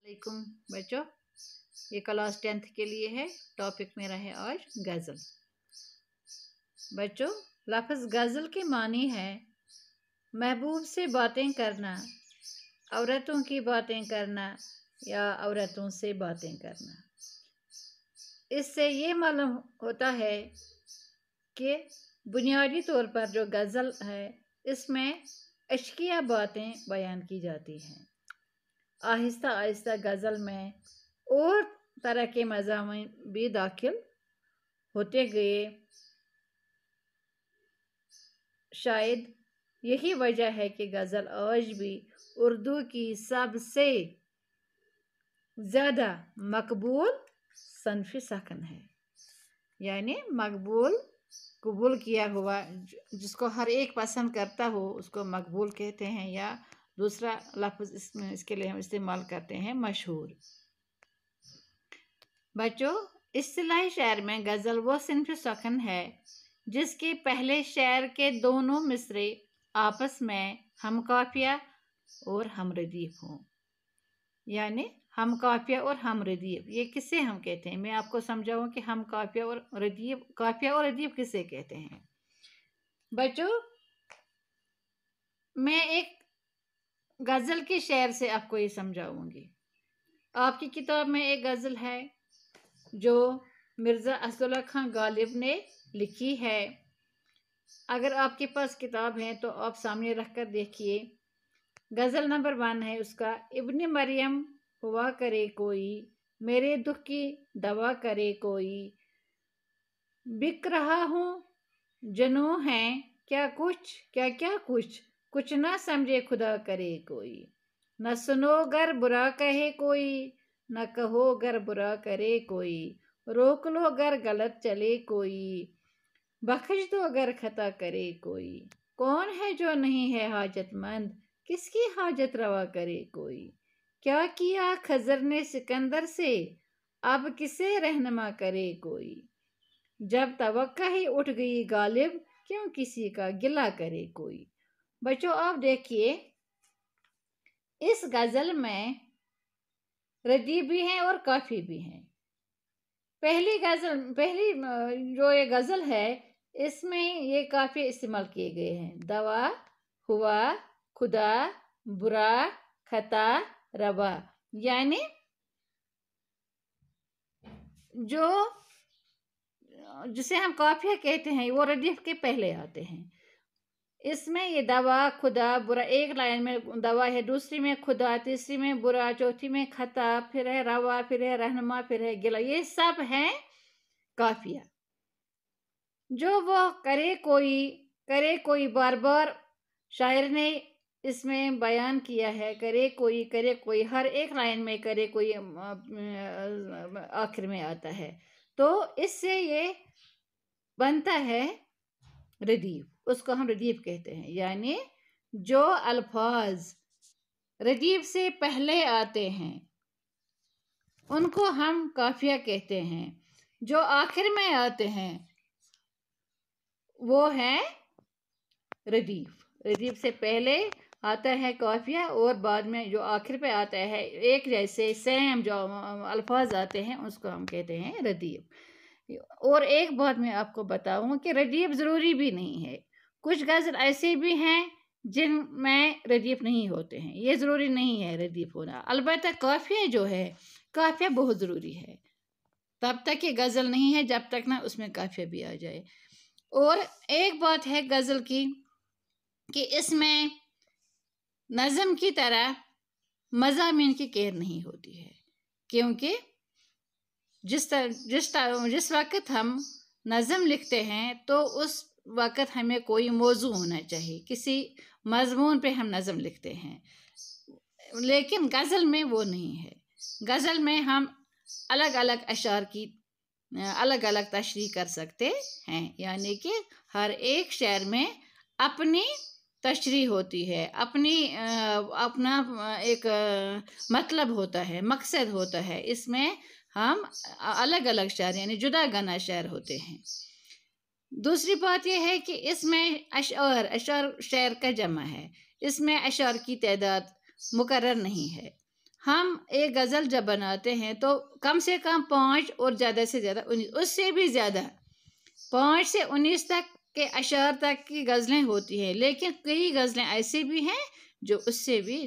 वालेकुम बच्चों, ये क्लास 10th के लिए है। टॉपिक मेरा है आज गज़ल। बच्चों, लफ्ज़ गज़ल के मानी है महबूब से बातें करना, औरतों की बातें करना या औरतों से बातें करना। इससे ये मालूम होता है कि बुनियादी तौर पर जो गज़ल है इसमें इश्किया बातें बयान की जाती हैं। आहिस्ता आहिस्ता गज़ल में और तरह के मज़ामीन भी दाखिल होते गए। शायद यही वजह है कि गज़ल आज भी उर्दू की सबसे ज़्यादा मकबूल सन्फ़ सखन है, यानी मकबूल कबूल किया हुआ, जिसको हर एक पसंद करता हो उसको मकबूल कहते हैं, या दूसरा लफ्ज़ इसके लिए हम इस्तेमाल करते हैं मशहूर। बच्चों, इस्तिलाही शेर में गज़ल वो सिन्फ़ सखन है जिसके पहले शेर के दोनों मिसरे आपस में हम काफिया और हम रदीफ हों। यानी हम काफिया और हम रदीफ, ये किसे हम कहते हैं? मैं आपको समझाऊं कि हम काफिया और रदीफ, काफिया और रदीफ किसे कहते हैं। बच्चों, मैं एक गज़ल के शेर से आपको ये समझाऊंगी। आपकी किताब में एक गज़ल है जो मिर्ज़ा असदुल्ला खां गालिब ने लिखी है। अगर आपके पास किताब है तो आप सामने रख कर देखिए। गज़ल नंबर 1 है उसका, इब्न मरियम हुआ करे कोई, मेरे दुख की दवा करे कोई, बिक रहा हूँ जनों हैं क्या कुछ, क्या क्या कुछ ना समझे खुदा करे कोई, न सुनो गर बुरा कहे कोई, न कहो गर बुरा करे कोई, रोक लो गर गलत चले कोई, बख्श दो अगर खता करे कोई, कौन है जो नहीं है हाजतमंद, किसकी हाजत रवा करे कोई, क्या किया खजर ने सिकंदर से, अब किसे रहनुमा करे कोई, जब तवक्का ही उठ गई गालिब, क्यों किसी का गिला करे कोई। बच्चों, आप देखिए इस गज़ल में रदीफ भी हैं और काफी भी हैं। पहली जो ये गज़ल है इसमें ये काफी इस्तेमाल किए गए हैं। दवा, हुआ, खुदा, बुरा, खता, रवा, यानी जिसे हम काफिया कहते हैं वो रदीफ के पहले आते हैं। इसमें ये दवा, खुदा, बुरा, एक लाइन में दवा है, दूसरी में खुदा, तीसरी में बुरा, चौथी में खता, फिर है रवा, फिर है रहनुमा, फिर है गिला, ये सब हैं काफिया। जो वो करे कोई बार बार शायर ने इसमें बयान किया है। करे कोई हर एक लाइन में करे कोई आखिर में आता है, तो इससे ये बनता है रदीफ, उसको हम रदीफ कहते हैं। यानी जो अल्फाज रदीफ से पहले आते हैं उनको हम काफिया कहते हैं, जो आखिर में आते हैं वो है रदीफ। रदीफ से पहले आता है काफिया और बाद में जो आखिर पे आता है एक जैसे सेम जो अल्फाज आते हैं उसको हम कहते हैं रदीफ। और एक बात मैं आपको बताऊं कि रदीफ ज़रूरी भी नहीं है। कुछ गज़ल ऐसे भी हैं जिनमें रदीफ नहीं होते हैं, ये ज़रूरी नहीं है रदीफ होना। अलबत्ता काफिया जो है, काफिया बहुत ज़रूरी है। तब तक ये गज़ल नहीं है जब तक ना उसमें काफिया भी आ जाए। और एक बात है गज़ल की कि इसमें नज़म की तरह मज़ामीन की केयर नहीं होती है, क्योंकि जिस वक्त हम नज़म लिखते हैं तो उस वक्त हमें कोई मौजू होना चाहिए, किसी मज़मून पे हम नज़म लिखते हैं। लेकिन गज़ल में वो नहीं है। गज़ल में हम अलग अलग अशार की अलग अलग तशरीह कर सकते हैं, यानी कि हर एक शेर में अपनी तशरीह होती है, अपना एक मतलब होता है, मकसद होता है। इसमें हम अलग अलग शेर यानी जुदा गाना शेर होते हैं। दूसरी बात यह है कि इसमें अशार शेर का जमा है, इसमें अशार की तादाद मुकर्रर नहीं है। हम एक गज़ल जब बनाते हैं तो कम से कम 5 और ज़्यादा से ज़्यादा 19, उससे भी ज़्यादा 5 से 19 तक के अशार तक की गज़लें होती हैं, लेकिन कई गज़लें ऐसे भी हैं जो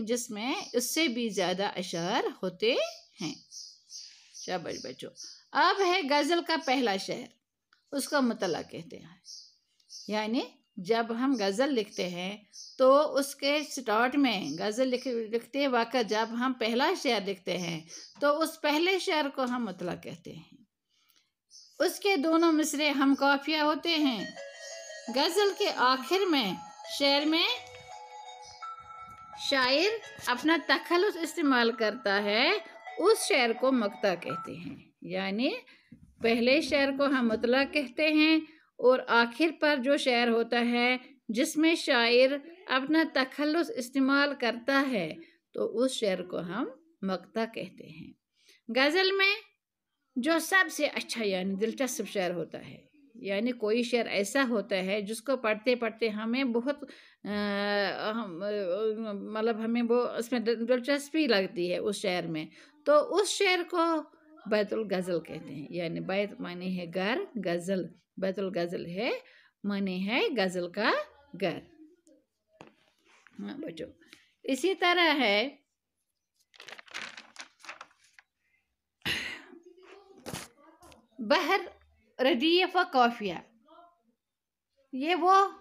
जिसमें उससे भी ज़्यादा अशार होते हैं। शाबाश बच्चों। अब है गज़ल का पहला शेर, उसको मुतला कहते हैं। यानी जब हम गज़ल लिखते हैं तो उसके स्टार्ट में गज़ल लिखते वक्त जब हम पहला शेर लिखते हैं तो उस पहले शेर को हम मुतला कहते हैं। उसके दोनों मिसरे हम काफिया होते हैं। गज़ल के आखिर में शेर में शायर अपना तखल्लुस इस्तेमाल करता है, उस शेर को मक्ता कहते हैं। यानी पहले शेर को हम मुतला कहते हैं और आखिर पर जो शेर होता है जिसमें शायर अपना तखल्लुस इस्तेमाल करता है तो उस शेर को हम मक्ता कहते हैं। गज़ल में जो सबसे अच्छा यानी दिलचस्प शेर होता है, यानी कोई शेर ऐसा होता है जिसको पढ़ते पढ़ते हमें बहुत मतलब हमें वो उसमें दिलचस्पी लगती है उस शेर में, तो उस शेर को बैतुल गज़ल कहते हैं। यानी बैत माने है घर, गज़ल बैतुल गज़ल है माने है गज़ल का घर। हाँ बच्चों, इसी तरह है बहर, रदीफ व काफिया। ये वो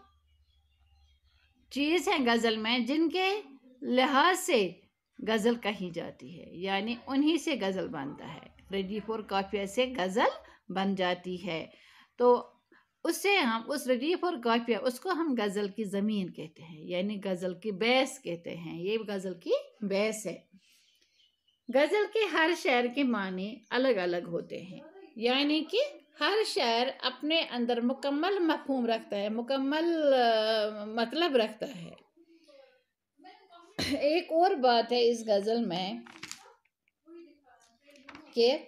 चीज़ है गज़ल में जिनके लिहाज से गज़ल कही जाती है, यानी उन्हीं से गज़ल बनता है। रदीफ और काफिया से गज़ल बन जाती है, तो उससे हम उस रदीफ और काफिया उसको हम गज़ल की ज़मीन कहते हैं, यानी गज़ल की बेस कहते हैं। ये गज़ल की बेस है। गज़ल के हर शेर के माने अलग अलग होते हैं, यानी कि हर शायर अपने अंदर मुकम्मल मफ़हूम रखता है, मुकम्मल मतलब रखता है। एक और बात है इस गज़ल में कि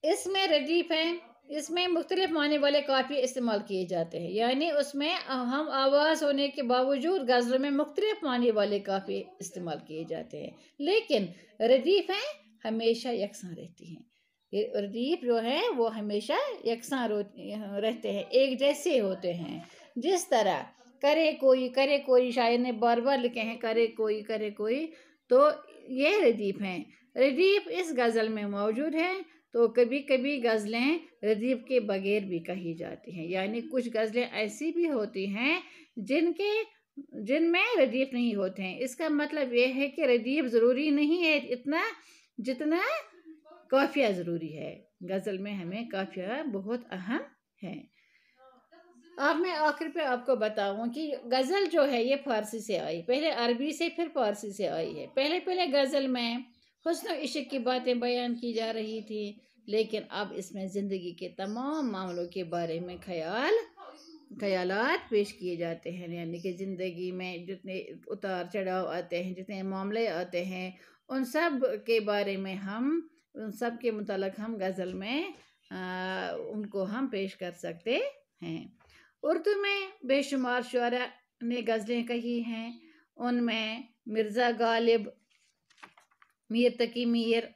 इसमें रदीफ है, इसमें मुख्तलिफ माने वाले काफ़िए इस्तेमाल किए जाते हैं, यानी उसमें हम आवाज़ होने के बावजूद गज़ल में मुख्तलिफ माने वाले काफ़िए इस्तेमाल किए जाते हैं, लेकिन रदीफ हैं हमेशा यकसां रहती हैं। ये रदीफ जो है वो हमेशा यकसां रहते हैं, एक जैसे होते हैं। जिस तरह करे कोई शायर ने बार बार लिखे हैं करे कोई, तो ये रदीफ हैं। रदीफ इस गज़ल में मौजूद है, तो कभी कभी गज़लें रदीफ के बगैर भी कही जाती हैं, यानी कुछ गज़लें ऐसी भी होती हैं जिनमें रदीफ नहीं होते हैं। इसका मतलब ये है कि रदीफ ज़रूरी नहीं है इतना जितना काफिया ज़रूरी है। गज़ल में हमें काफिया बहुत अहम है। अब मैं आखिर पे आपको बताऊं कि गज़ल जो है ये फ़ारसी से आई, पहले अरबी से फिर फ़ारसी से आई है। पहले गज़ल में हुस्न इश्क की बातें बयान की जा रही थी, लेकिन अब इसमें ज़िंदगी के तमाम मामलों के बारे में ख़यालात पेश किए जाते हैं, यानी कि ज़िंदगी में जितने उतार चढ़ाव आते हैं, जितने मामले आते हैं, उन सब के बारे में उन सब के मुतालिक हम गज़ल में उनको हम पेश कर सकते हैं। उर्दू में बेशुमार शुअरा ने गज़लें कही हैं, उनमें मिर्ज़ा गालिब, मीर तकी मीर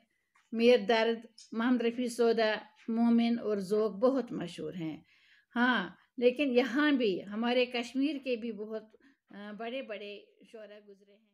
दर्द, मोहम्मद रफ़ी सौदा, मोमिन और ज़ोक बहुत मशहूर हैं। हाँ, लेकिन यहाँ भी हमारे कश्मीर के भी बहुत बड़े बड़े शुअरा गुज़रे हैं।